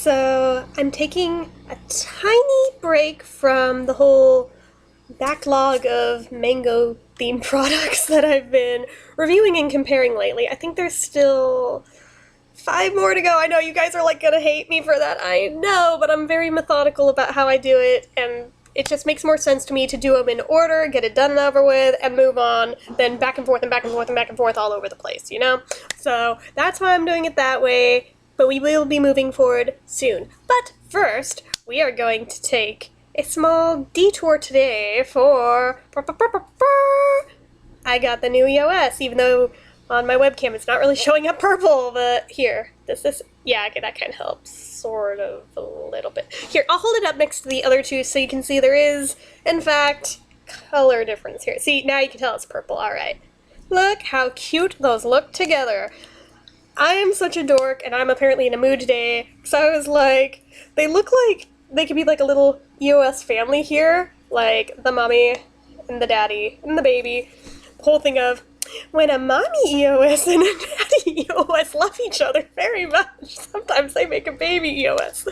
So I'm taking a tiny break from the whole backlog of mango themed products that I've been reviewing and comparing lately. I think there's still 5 more to go. I know you guys are like gonna hate me for that, I know, but I'm very methodical about how I do it, and it just makes more sense to me to do them in order, get it done and over with, and move on, than back and forth and back and forth and back and forth all over the place, you know? So that's why I'm doing it that way, but we will be moving forward soon. But first, we are going to take a small detour today for... I got the new EOS, even though on my webcam it's not really showing up purple, but here, yeah, okay, that kind of helps, sort of, a little bit. Here, I'll hold it up next to the other two so you can see there is, in fact, color difference here. See, now you can tell it's purple, alright. Look how cute those look together. I am such a dork, and I'm apparently in a mood today, so I was like, they look like they could be like a little EOS family here, like the mommy and the daddy and the baby. The whole thing of, when a mommy EOS and a daddy EOS love each other very much, sometimes they make a baby EOS.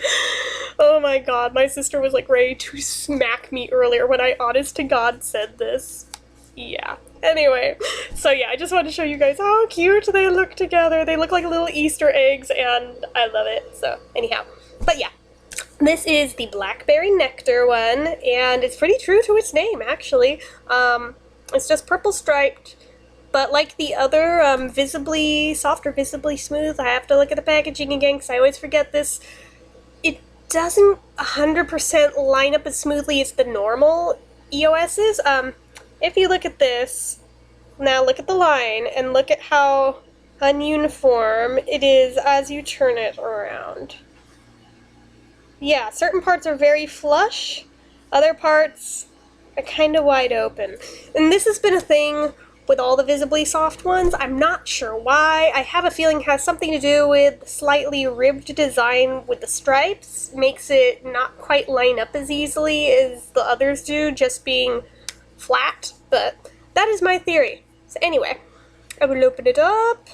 Oh my god, my sister was like ready to smack me earlier when I honest to god said this. Yeah. Anyway, so yeah, I just wanted to show you guys how cute they look together. They look like little Easter eggs, and I love it. So, anyhow. But yeah, this is the Blackberry Nectar one, and it's pretty true to its name, actually. It's just purple striped, but like the other Visibly Soft or Visibly Smooth, I have to look at the packaging again because I always forget this. It doesn't 100% line up as smoothly as the normal EOS's. If you look at this, now look at the line, and look at how ununiform it is as you turn it around. Yeah, certain parts are very flush, other parts are kind of wide open. And this has been a thing with all the Visibly Soft ones. I'm not sure why. I have a feeling it has something to do with the slightly ribbed design with the stripes. Makes it not quite line up as easily as the others do, just being flat, but that is my theory. So anyway, I will open it up.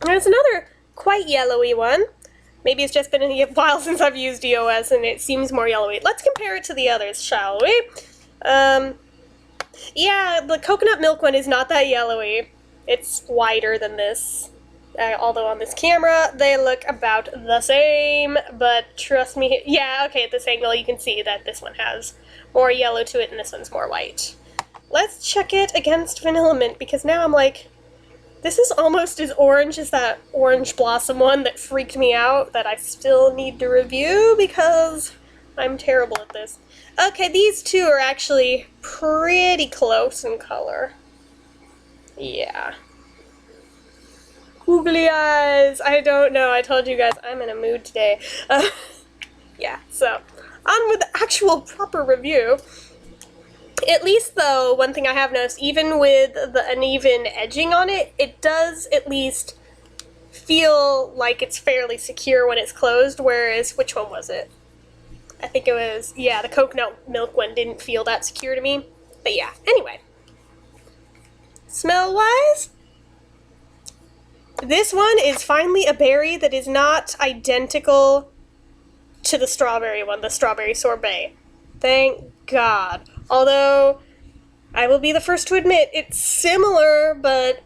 There's another quite yellowy one. Maybe it's just been a while since I've used EOS and it seems more yellowy. Let's compare it to the others, shall we? Yeah, the coconut milk one is not that yellowy. It's wider than this. Although on this camera, they look about the same, but trust me, yeah, okay, at this angle you can see that this one has more yellow to it and this one's more white. Let's check it against Vanilla Mint, because now I'm like, this is almost as orange as that Orange Blossom one that freaked me out, that I still need to review because I'm terrible at this. Okay, these two are actually pretty close in color. Yeah. Googly eyes! I don't know, I told you guys I'm in a mood today. Yeah, so, on with the actual proper review. At least, though, one thing I have noticed, even with the uneven edging on it, it does at least feel like it's fairly secure when it's closed, whereas, which one was it? I think it was, yeah, the coconut milk one didn't feel that secure to me. But yeah, anyway. Smell-wise, this one is finally a berry that is not identical to the strawberry one, the strawberry sorbet. Thank God. Although, I will be the first to admit, it's similar, but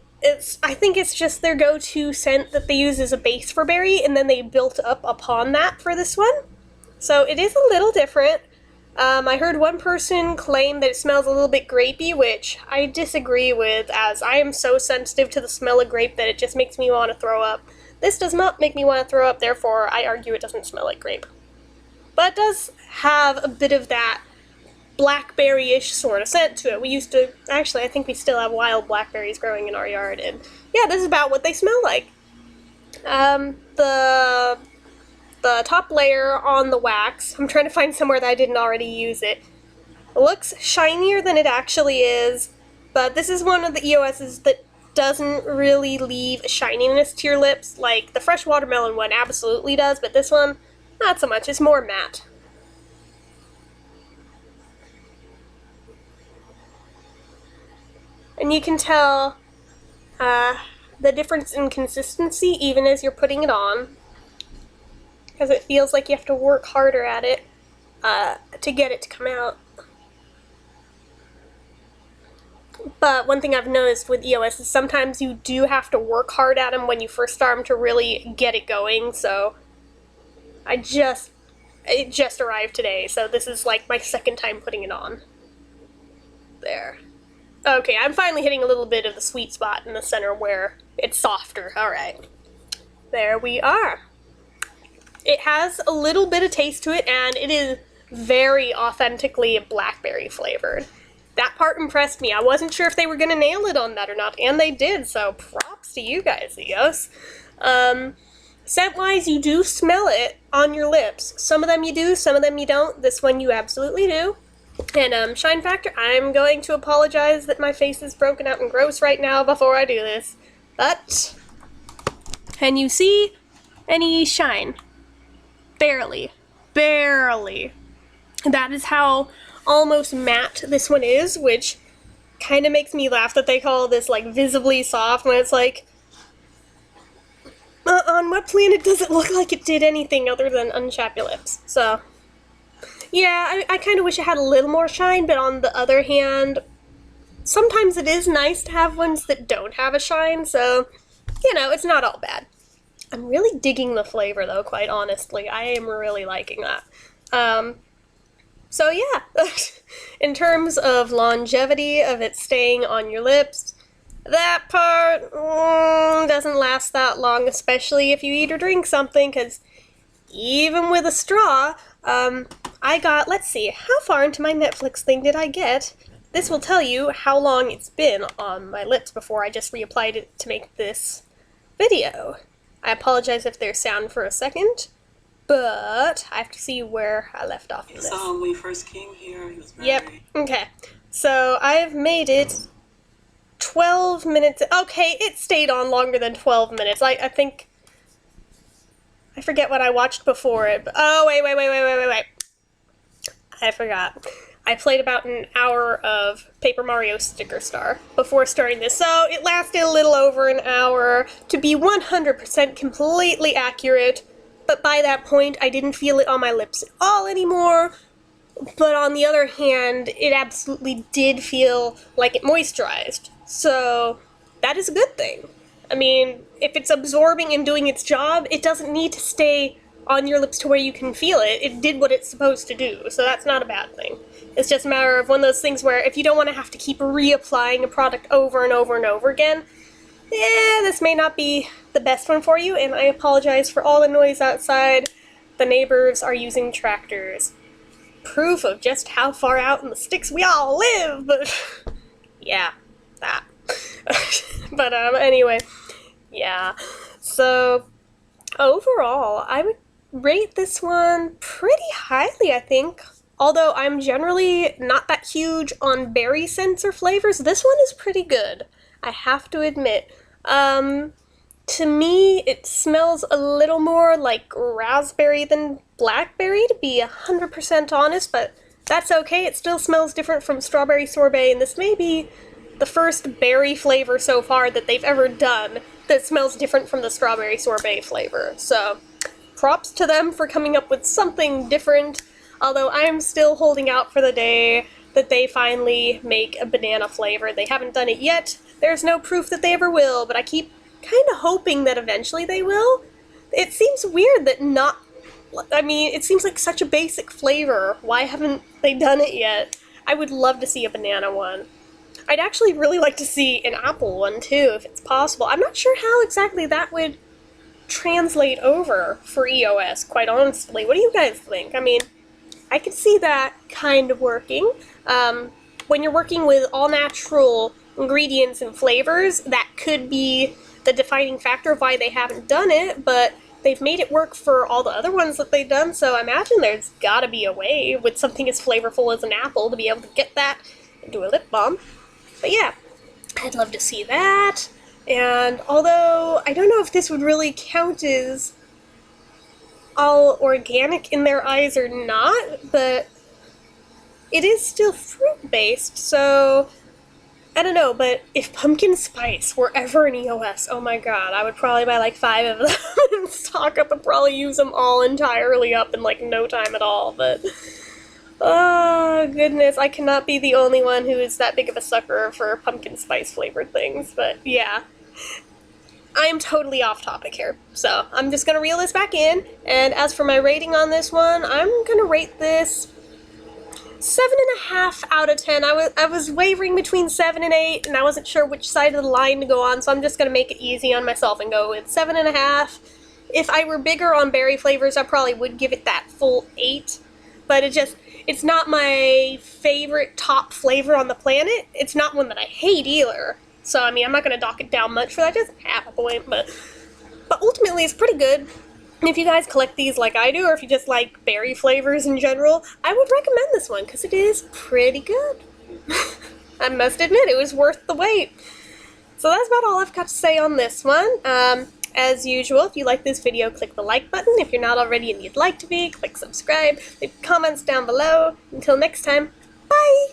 I think it's just their go-to scent that they use as a base for berry, and then they built up upon that for this one. So it is a little different. I heard one person claim that it smells a little bit grapey, which I disagree with, as I am so sensitive to the smell of grape that it just makes me want to throw up. This does not make me want to throw up, therefore I argue it doesn't smell like grape. But it does have a bit of that blackberry-ish sort of scent to it. We used to, actually, I think we still have wild blackberries growing in our yard, and yeah, this is about what they smell like. The top layer on the wax, I'm trying to find somewhere that I didn't already use it, looks shinier than it actually is, but this is one of the EOS's that doesn't really leave shininess to your lips, like the fresh watermelon one absolutely does, but this one, not so much, it's more matte. And you can tell the difference in consistency even as you're putting it on. because it feels like you have to work harder at it to get it to come out. But one thing I've noticed with EOS is sometimes you do have to work hard at them when you first start them to really get it going, so it just arrived today, so this is like my second time putting it on. There. Okay, I'm finally hitting a little bit of the sweet spot in the center where it's softer. Alright. There we are. It has a little bit of taste to it, and it is very authentically blackberry flavored. That part impressed me. I wasn't sure if they were going to nail it on that or not, and they did, so props to you guys, EOS. Scent-wise, you do smell it on your lips. Some of them you do, some of them you don't. This one you absolutely do. And shine factor, I'm going to apologize that my face is broken out and gross right now before I do this. But, can you see any shine? Barely. Barely. That is how almost matte this one is, which kind of makes me laugh that they call this, like, visibly soft, when it's like, on what planet does it look like it did anything other than unchap your lips? So, yeah, I kind of wish it had a little more shine, but on the other hand, sometimes it is nice to have ones that don't have a shine, so, you know, it's not all bad. I'm really digging the flavor, though, quite honestly. I am really liking that. So yeah, in terms of longevity of it staying on your lips, that part doesn't last that long, especially if you eat or drink something, because even with a straw, I got, let's see, how far into my Netflix thing did I get? This will tell you how long it's been on my lips before I just reapplied it to make this video. I apologize if there's sound for a second, but I have to see where I left off in this. When we first came here, he was very... Yep, okay. So I've made it 12 minutes. Okay, it stayed on longer than 12 minutes. I think... I forget what I watched before it. But, oh, wait. I forgot. I played about an hour of Paper Mario Sticker Star before starting this, so it lasted a little over an hour. To be 100% completely accurate, but by that point, I didn't feel it on my lips at all anymore. But on the other hand, it absolutely did feel like it moisturized. So, that is a good thing. I mean, if it's absorbing and doing its job, it doesn't need to stay on your lips to where you can feel it. It did what it's supposed to do, so that's not a bad thing. It's just a matter of one of those things where if you don't want to have to keep reapplying a product over and over and over again, this may not be the best one for you, and I apologize for all the noise outside. The neighbors are using tractors. Proof of just how far out in the sticks we all live, but yeah, that. But anyway, yeah. So, overall, I would rate this one pretty highly, I think. Although I'm generally not that huge on berry scents or flavors, this one is pretty good, I have to admit. To me, it smells a little more like raspberry than blackberry, to be 100% honest, but that's okay. It still smells different from strawberry sorbet, and this may be the first berry flavor so far that they've ever done that smells different from the strawberry sorbet flavor. So, props to them for coming up with something different, although I'm still holding out for the day that they finally make a banana flavor. They haven't done it yet. There's no proof that they ever will, but I keep kind of hoping that eventually they will. It seems weird that it seems like such a basic flavor. Why haven't they done it yet? I would love to see a banana one. I'd actually really like to see an apple one too, if it's possible. I'm not sure how exactly that would translate over for EOS, quite honestly. What do you guys think? I mean, I could see that kind of working. When you're working with all-natural ingredients and flavors, that could be the defining factor of why they haven't done it, but they've made it work for all the other ones that they've done, so I imagine there's gotta be a way with something as flavorful as an apple to be able to get that into a lip balm. But yeah, I'd love to see that, and although I don't know if this would really count as all organic in their eyes or not, but it is still fruit-based, so I don't know, but if pumpkin spice were ever an EOS, oh my god, I would probably buy like 5 of them and stock up and probably use them all entirely up in like no time at all, but... Oh, goodness, I cannot be the only one who is that big of a sucker for pumpkin spice flavored things, but yeah. I am totally off topic here, so I'm just gonna reel this back in, and as for my rating on this one, I'm gonna rate this 7.5 out of 10. I was wavering between 7 and 8, and I wasn't sure which side of the line to go on, so I'm just gonna make it easy on myself and go with 7.5. If I were bigger on berry flavors, I probably would give it that full 8, but it's not my favorite top flavor on the planet. It's not one that I hate either. So, I mean, I'm not gonna dock it down much for that, just half a point, but ultimately it's pretty good. And if you guys collect these like I do, or if you just like berry flavors in general, I would recommend this one, because it is pretty good. I must admit, it was worth the wait. So that's about all I've got to say on this one. As usual, if you like this video, click the like button. If you're not already and you'd like to be, click subscribe. Leave comments down below. Until next time, bye!